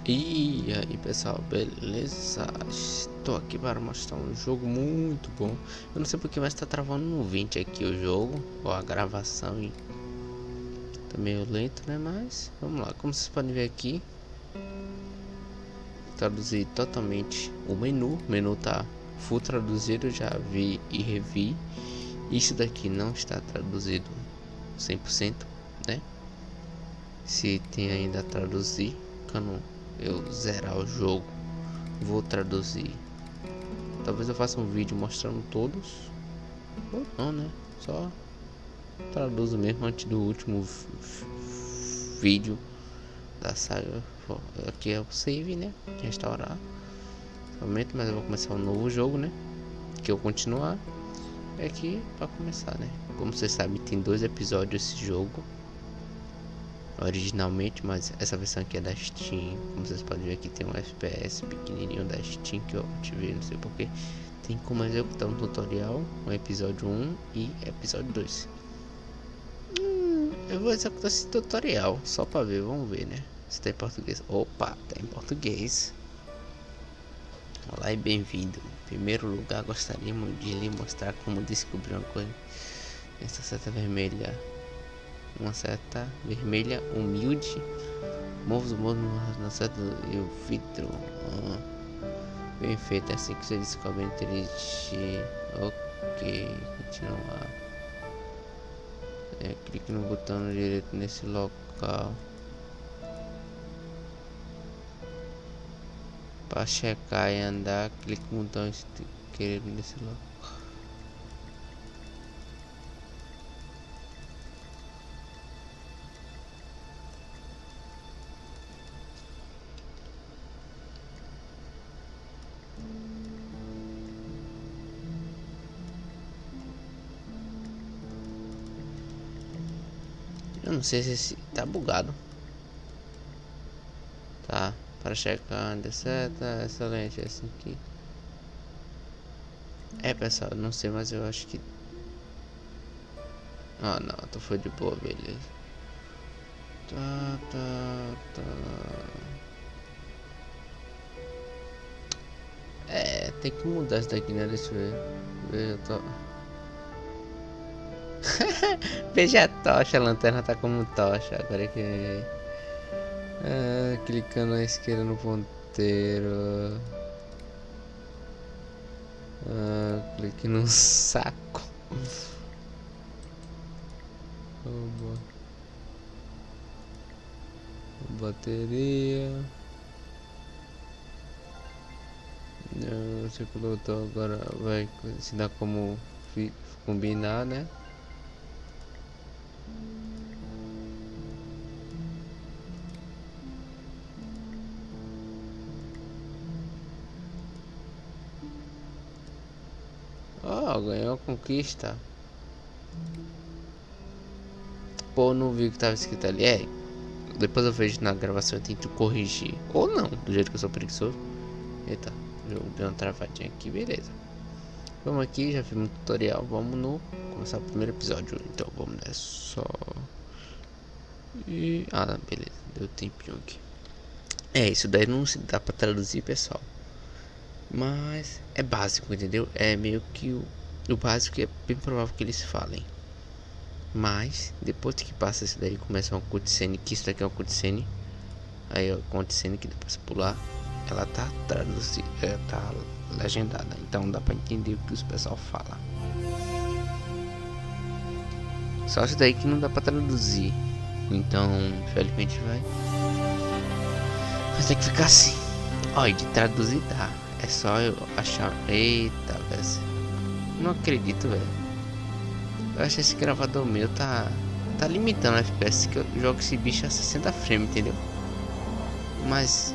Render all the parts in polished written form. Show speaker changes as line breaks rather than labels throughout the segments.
E aí pessoal, beleza? Estou aqui para mostrar um jogo muito bom. Eu não sei porque, mas tá travando no 20 aqui o jogo, ou a gravação, e tá meio lento, né? Mas vamos lá, como vocês podem ver aqui, traduzir totalmente o menu tá full traduzido, já vi e revi. Isso daqui não está traduzido 100%, né? Se tem ainda a traduzir, quando eu zerar o jogo, vou traduzir. Talvez eu faça um vídeo mostrando todos, ou não, né? Só traduzo mesmo antes do último vídeo da saga. Aqui é o save, né? Restaurar somente, mas eu vou começar um novo jogo, né? Que eu continuar. É aqui para começar, né? Como vocês sabem, tem 2 episódios esse jogo originalmente, mas essa versão aqui é da Steam. Como vocês podem ver aqui, tem um FPS pequenininho da Steam que eu ativei, não sei porquê. Tem como executar um tutorial, um episódio 1 e episódio 2. Eu vou executar esse tutorial só pra ver, vamos ver, né? Se tá em português. Opa, tá em português. Olá e bem-vindo. Em primeiro lugar, gostaríamos de lhe mostrar como descobrir uma coisa. Essa seta vermelha. Uma seta vermelha humilde. Move os modos na seta e o vidro. Bem feito, é assim que você descobre inteligente. Ok, continuar. Clique no botão direito nesse local para checar e andar. Clique no botão esquerdo nesse local. Eu não sei se esse tá bugado. Tá, para checar onde seta, excelente, é assim aqui. Pessoal, não sei, mas eu acho que... Ah, não, tu foi de boa, beleza. Tá. Tem que mudar isso daqui, né? Deixa eu ver. Veja, Veja a tocha, a lanterna tá como tocha. Agora que... clicando à esquerda no ponteiro. Clique no saco. Bateria. Você colocou, agora vai ensinar como combinar, né? Ganhou a conquista. Pô, não vi o que tava escrito ali. Depois eu vejo na gravação, eu tento corrigir. Ou não, do jeito que eu sou preguiçoso. Eita, o jogo deu uma travadinha aqui, beleza. Vamos aqui, já fiz um tutorial. Vamos começar o primeiro episódio. Então vamos nessa só. Beleza, deu tempinho aqui. Isso daí não se dá pra traduzir, pessoal. Mas é básico, entendeu? É meio que o básico, é bem provável que eles falem. Mas depois que passa isso daí, começa uma cutscene, que isso daqui é uma cutscene. Aí é uma cutscene que depois pular, ela tá traduzida, tá legendada. Então dá pra entender o que os pessoal fala. Só isso daí que não dá pra traduzir. Então, infelizmente vai ter que ficar assim. E de traduzir dá. É só eu achar. Eita, velho. Não acredito, velho. Eu acho que esse gravador meu tá limitando a FPS, que eu jogo esse bicho a 60 frames, entendeu? Mas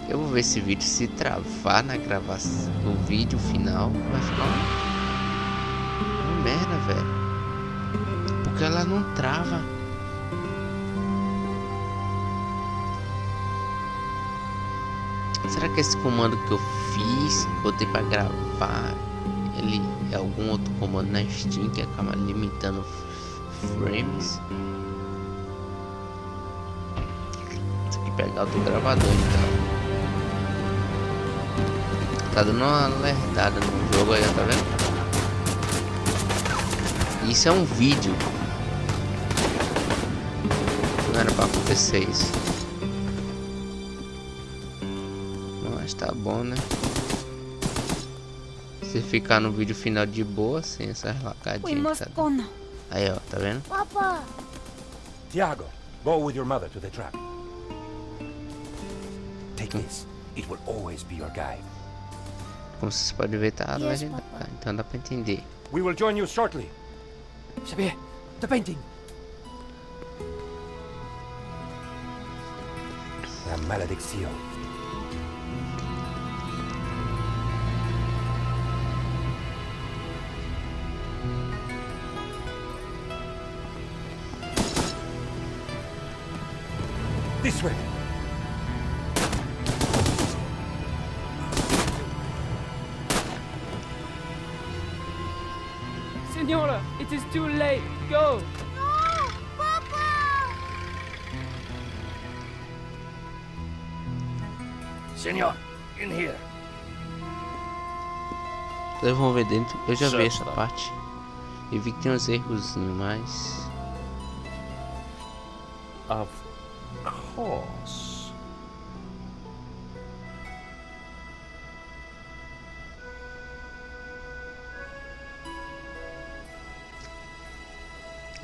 eu vou ver esse vídeo, se travar na gravação, no vídeo final, vai ficar uma merda, velho. Porque ela não trava. Será que esse comando que eu fiz, botei pra gravar, ele é algum outro comando na Steam que acaba limitando frames? pegar outro gravador então. Tá dando uma alertada no jogo aí, tá vendo? Isso é um vídeo. Não era pra acontecer isso. Mas tá bom, né? Se ficar no vídeo final de boa, sem essas lacadinhas. Tá? Aí, ó, tá vendo?
Papa!
Tiago, go with your mother to the trap. Take this. It will always be your guide.
Como vocês podem ver, tá legendado, então dá pra entender.
We will join you shortly.
Xavier, the painting.
La maledicción. This way.
Senora, it is too late. Go.
No! Papa!
Senor, in here.
Vocês vão ver dentro, eu já vi essa parte. E vi que tem uns errozinhos, mas...
Of course.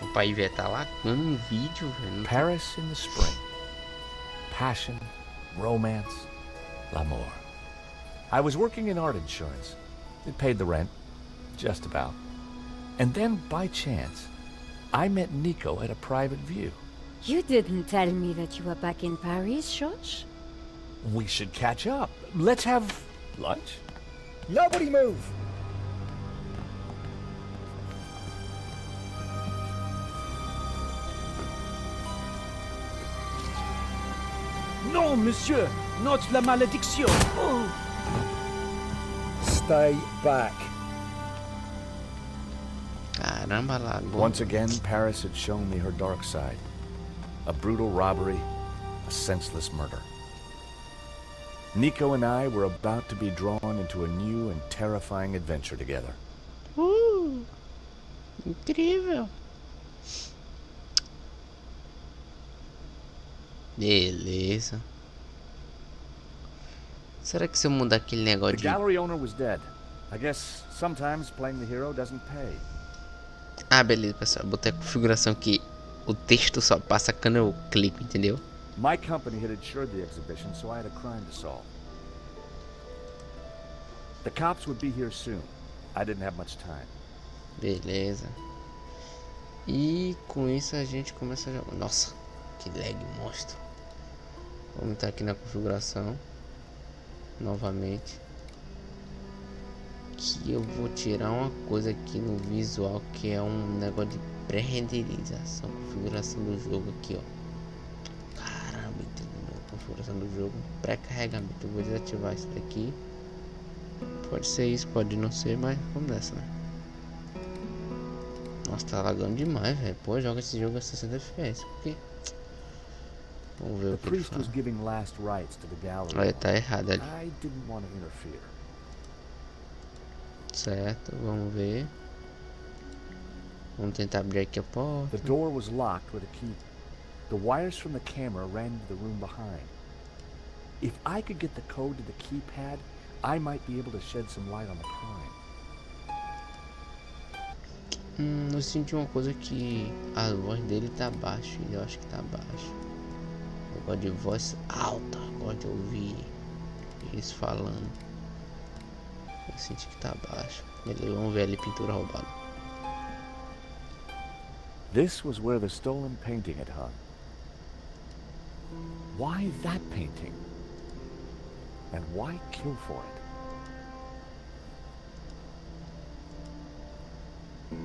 O pai vai estar lá com um vídeo, velho.
Paris in the spring. Passion, romance, l'amour. I was working in art insurance. It paid the rent, just about. And then, by chance, I met Nico at a private view.
You didn't tell me that you were back in Paris, George?
We should catch up. Let's have lunch.
Nobody move. Non, monsieur, not la malédiction. Oh. Stay back.
Caramba, lagoa.
Once again, Paris had shown me her dark side. A brutal robbery, a senseless murder. Nico and I were about to be drawn into a new and terrifying adventure together.
Incrível. Beleza. Será que se eu mudar aquele
The
negócio de...
gallery owner was dead. I guess sometimes playing the hero doesn't pay.
Ah, beleza, pessoal. Botei a configuração que o texto só passa quando eu clico, entendeu?
My company had insured the exhibition, so I had a crime to solve. The cops would be here soon. I didn't have much time.
Beleza. E com isso a gente começa a jogar. Nossa, que lag monstro. Vamos entrar aqui na configuração. Novamente. Que eu vou tirar uma coisa aqui no visual, que é um negócio de pré-renderização. Configuração do jogo aqui, ó. Caramba, entendeu? Configuração do jogo. Pré-carregamento. Eu vou desativar isso daqui. Pode ser isso, pode não ser, mas vamos nessa, né? Nossa, tá lagando demais, velho. Pô, joga esse jogo a 60 FPS. Por quê? Vamos ver o que ele fala. Olha, tá errado ali. Certo, vamos ver. Vamos tentar abrir aqui a porta.
The door was locked with a key. The wires from the camera ran into the room behind. If I could get the code to the keypad, I might be able to shed some light on the crime.
Eu senti uma coisa que a voz dele tá baixa. Eu acho que tá baixa. Eu gosto de voz alta. Gosto de ouvir eles falando. Eu senti que tá baixo. Beleza, vamos ver ali pintura roubada.
This was where the stolen painting had hung. Why that painting? And why kill for it?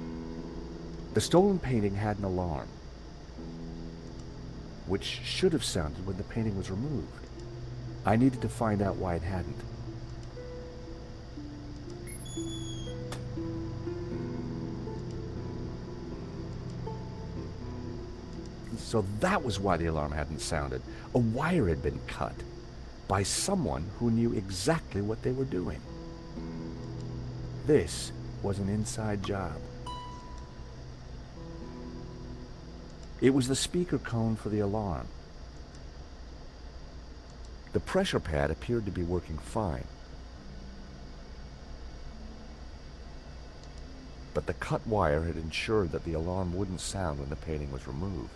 The stolen painting had an alarm, which should have sounded when the painting was removed. I needed to find out why it hadn't. So that was why the alarm hadn't sounded. A wire had been cut by someone who knew exactly what they were doing. This was an inside job. It was the speaker cone for the alarm. The pressure pad appeared to be working fine. But the cut wire had ensured that the alarm wouldn't sound when the painting was removed.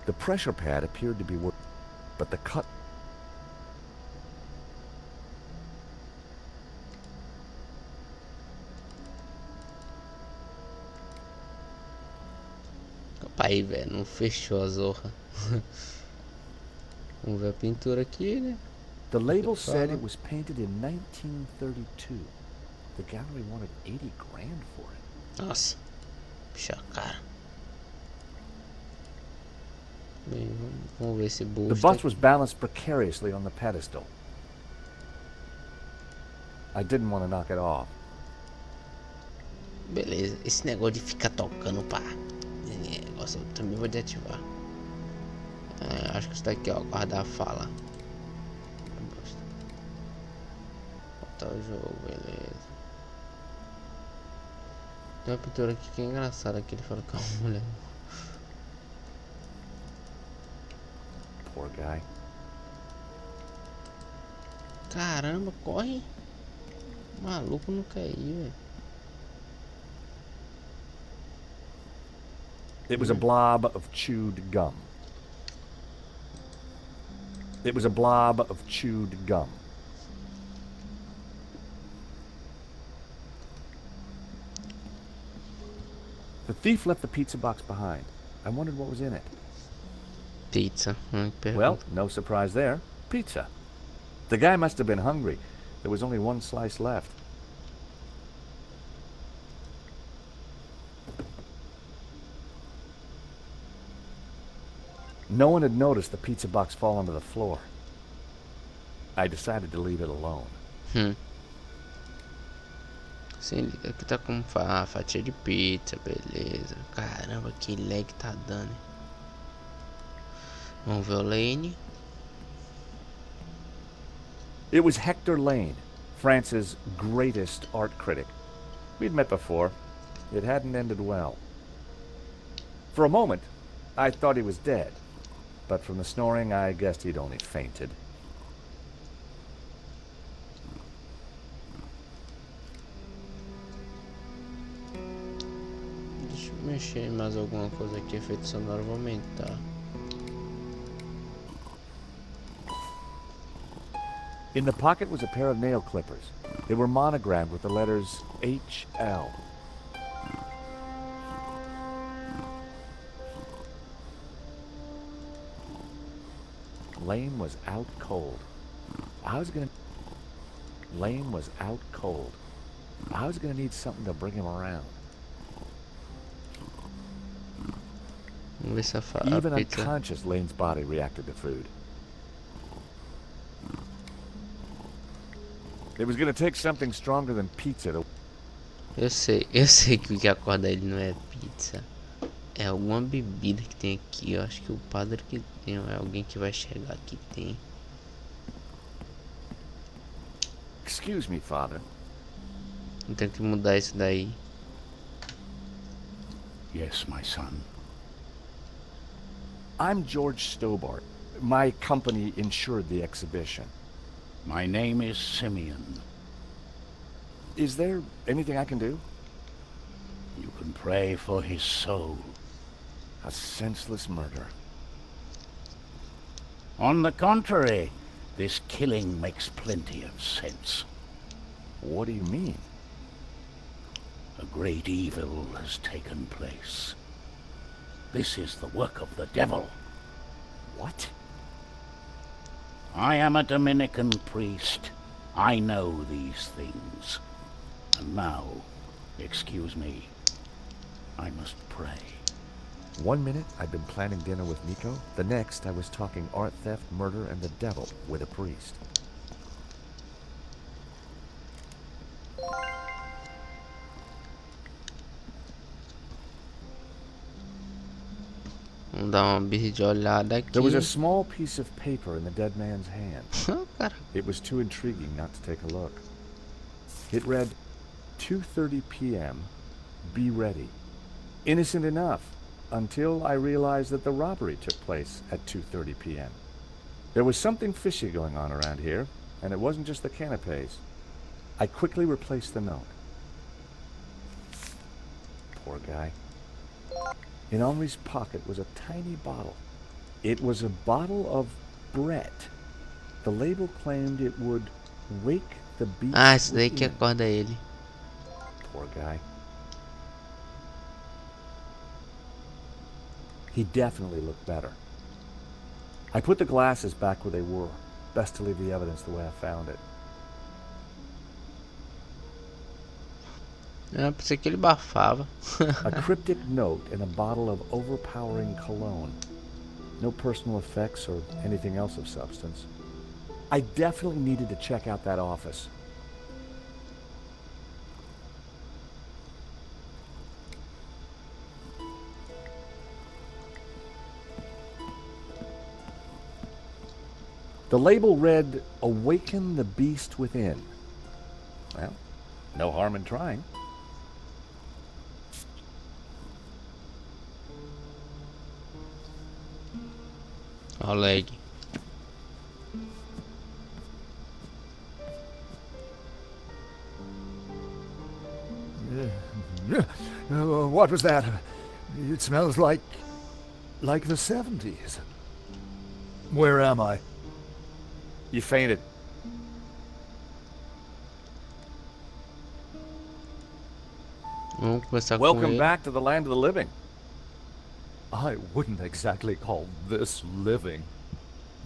The pressure pad appeared to be working, but the cut...
Pai, velho, não fechou a zorra. Vamos ver a pintura aqui, né?
The label said it was painted in 1932. The gallery wanted 80 grand for it.
Nossa, puxa a cara. Bem, vamos ver esse busto.
The bust was balanced precariously on the pedestal. I didn't want to knock it off.
Beleza, esse negócio de ficar tocando, pá. Esse negócio eu também vou desativar. Acho que isso daqui, ó, guardar a fala. Botar o jogo, beleza. Tem uma pintura aqui que é engraçada, que ele fala com a mulher.
Poor guy.
Caramba, corre. O maluco não quer ir, velho.
It was a blob of chewed gum. It was a blob of chewed gum. The thief left the pizza box behind. I wondered what was in it.
Pizza.
Well, no surprise there. Pizza. The guy must have been hungry. There was only one slice left. No one had noticed the pizza box fall onto the floor. I decided to leave it alone.
Sim, liga que tá com fatia de pizza, beleza. Caramba, que lag tá dando. Vamos ver o Lane.
It was Hector Lane, France's greatest art critic. We'd met before. It hadn't ended well. For a moment, I thought he was dead. But from the snoring, I guessed he'd only fainted.
Deixa eu mexer em mais alguma coisa aqui. Efeito sonoro, vou aumentar.
In the pocket was a pair of nail clippers. They were monogrammed with the letters HL. Lane was out cold. Lane was out cold. I was gonna need something to bring him around.
Vamos ver se
Even
a pizza...
unconscious, Lane's body reacted to food. It was gonna take something stronger than pizza to...
Eu sei que o que acorda ele não é pizza. É alguma bebida que tem aqui. Eu acho que o padre que tem, é alguém que vai chegar aqui que tem.
Excuse me, Father.
Eu tenho que mudar isso daí.
Yes, my son.
I'm George Stobart. My company insured the exhibition.
My name is Simeon.
Is there anything I can do?
You can pray for his soul.
A senseless murder.
On the contrary, this killing makes plenty of sense.
What do you mean?
A great evil has taken place. This is the work of the devil.
What?
I am a Dominican priest. I know these things. And now, excuse me, I must pray.
1 minute I'd been planning dinner with Nico. The next I was talking art theft, murder, and the devil with a priest.
Vamos dar uma birra de olhada aqui.
There was a small piece of paper in the dead man's hand.
Cara,
It was too intriguing not to take a look. It read, 2:30 p.m. Be ready. Innocent enough, until I realized that the robbery took place at 2:30 p.m. There was something fishy going on around here, and it wasn't just the canapes. I quickly replaced the note. Poor guy. In Henri's pocket was a tiny bottle. It was a bottle of Brett. The label claimed it would wake the beast
isso daí que
within.
acorda ele.
Poor guy. He definitely looked better. I put the glasses back where they were. Best to leave the evidence the way I found it.
Pensei que ele bafava.
A cryptic note and a bottle of overpowering cologne. No personal effects or anything else of substance. I definitely needed to check out that office. The label read, "Awaken the beast within." Well, no harm in trying.
Ó o lag.
What was that? It smells like the 70s. Where am I?
You fainted.
Vamos começar com
Welcome
ele.
back to the land of the living.
I wouldn't exactly call this living.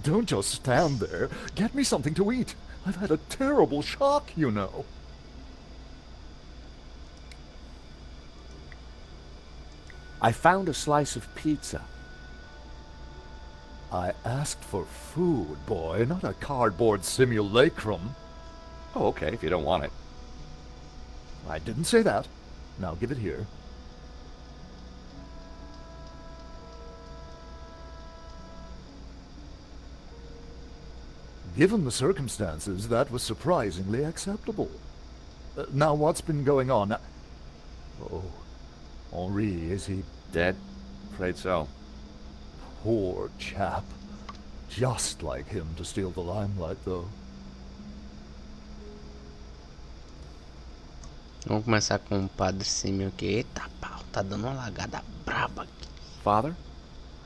Don't just stand there. Get me something to eat. I've had a terrible shock, you know.
I found a slice of pizza.
I asked for food, boy, not a cardboard simulacrum.
Oh, okay, if you don't want it.
I didn't say that. Now give it here. Given the circumstances, that was surprisingly acceptable. Now, what's been going on? Oh, Henri, is he
Dead? Afraid so.
poor chap? Just like him to steal the limelight, though.
Vamos começar com o Padre Simeon aqui. Eita pau, tá dando uma lagada braba aqui.
Father?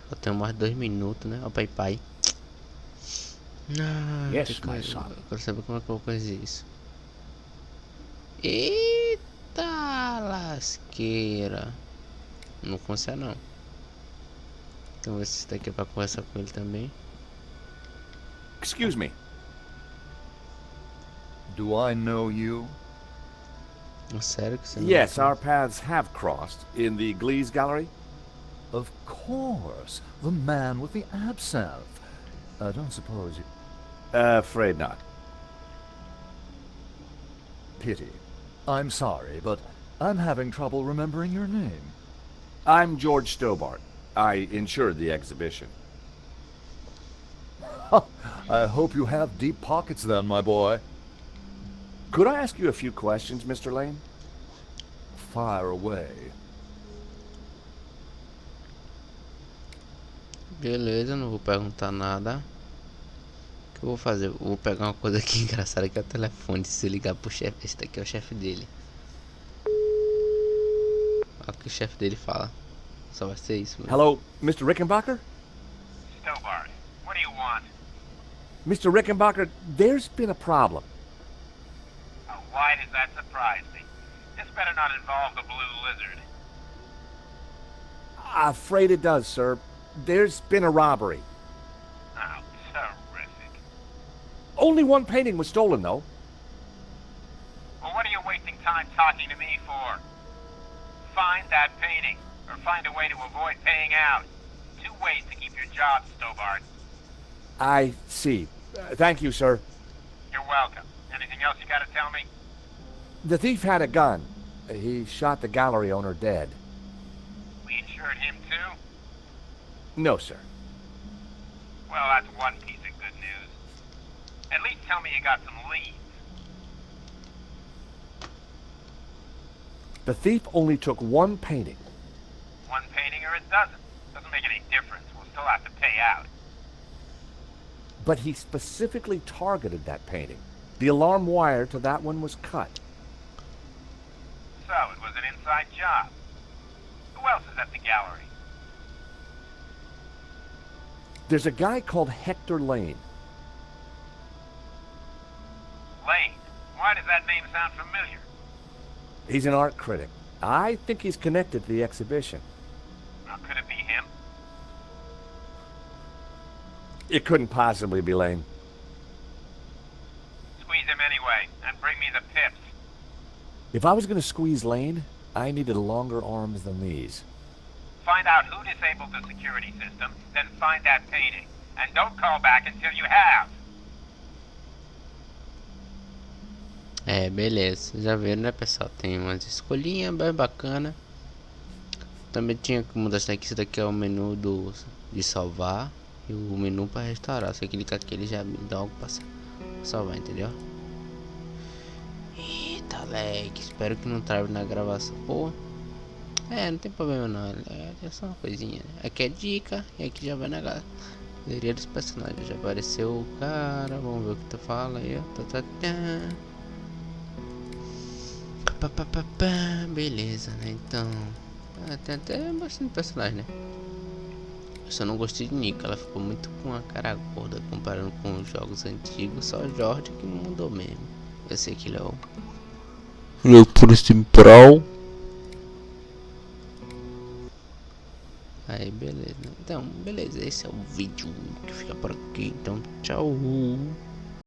Só tem mais 2 minutos, né? Ó, pai.
Yes, my son.
Eu quero saber como é que eu vou fazer isso. Eita lasqueira. Não vou conversar não. Então ver se isso daqui é pra conversar com ele também.
Excuse me.
Do I know you?
Sério que você não...
Yes, our paths have crossed in the Glee's Gallery.
Of course, the man with the absinthe. I don't suppose you...
Afraid not.
Pity. I'm sorry, but I'm having trouble remembering your name.
I'm George Stobart. I insured the exhibition.
I hope you have deep pockets then, my boy.
Could I ask you a few questions, Mr. Lane?
Fire away.
Beleza, não vou perguntar nada. O que eu vou fazer? Eu vou pegar uma coisa aqui engraçada que é o telefone. Se ligar pro chefe, esse daqui é o chefe dele. Olha o que o chefe dele fala. Só vai ser isso mesmo.
Hello, Mr. Rickenbacker?
Stobart, what do you want?
Mr. Rickenbacker, there's been a problem.
Why does that surprise me? This better not involve the Blue Lizard.
Afraid it does, sir. There's been a robbery.
Oh, terrific.
Only one painting was stolen, though.
Well, what are you wasting time talking to me for? Find that painting, or find a way to avoid paying out. 2 ways to keep your job, Stobart.
I see. Thank you, sir.
You're welcome. Anything else you gotta tell me?
The thief had a gun. He shot the gallery owner dead.
We insured him too?
No, sir.
Well, that's one piece of good news. At least tell me you got some leads.
The thief only took one painting.
One painting or a dozen. Doesn't make any difference. We'll still have to pay out.
But he specifically targeted that painting. The alarm wire to that one was cut.
So, it was an inside job. Who else is at the gallery?
There's a guy called Hector Lane.
Lane. Why does that name sound familiar?
He's an art critic. I think he's connected to the exhibition.
Now, could it be him?
It couldn't possibly be Lane.
Squeeze him anyway, and bring me the pips.
If I was going to squeeze Lane, I needed longer arms than these.
Find out who disabled the security system, then find that painting. And don't call back until you have.
É, beleza. Já viram, né, pessoal? Tem umas escolhinhas bem bacana. Também tinha que mudar isso daqui. Isso daqui é o menu de salvar. E o menu para restaurar. Se eu clicar aqui, ele já me dá algo para salvar, entendeu? Eita, lag. Espero que não trave na gravação. Pô. É, não tem problema não. É só uma coisinha. Aqui é dica. E aqui já vai na galeria dos personagens. Já apareceu o cara. Vamos ver o que tu fala aí, ó. Beleza, né? Então. Tem até bastante personagem, né? Eu só não gostei de Nika. Ela ficou muito com a cara gorda comparando com os jogos antigos. Só o Jorge que não mudou mesmo. Eu sei que ele é o. Ele é o principal. Aí, beleza. Então, beleza. Esse é o vídeo que fica por aqui. Então, tchau.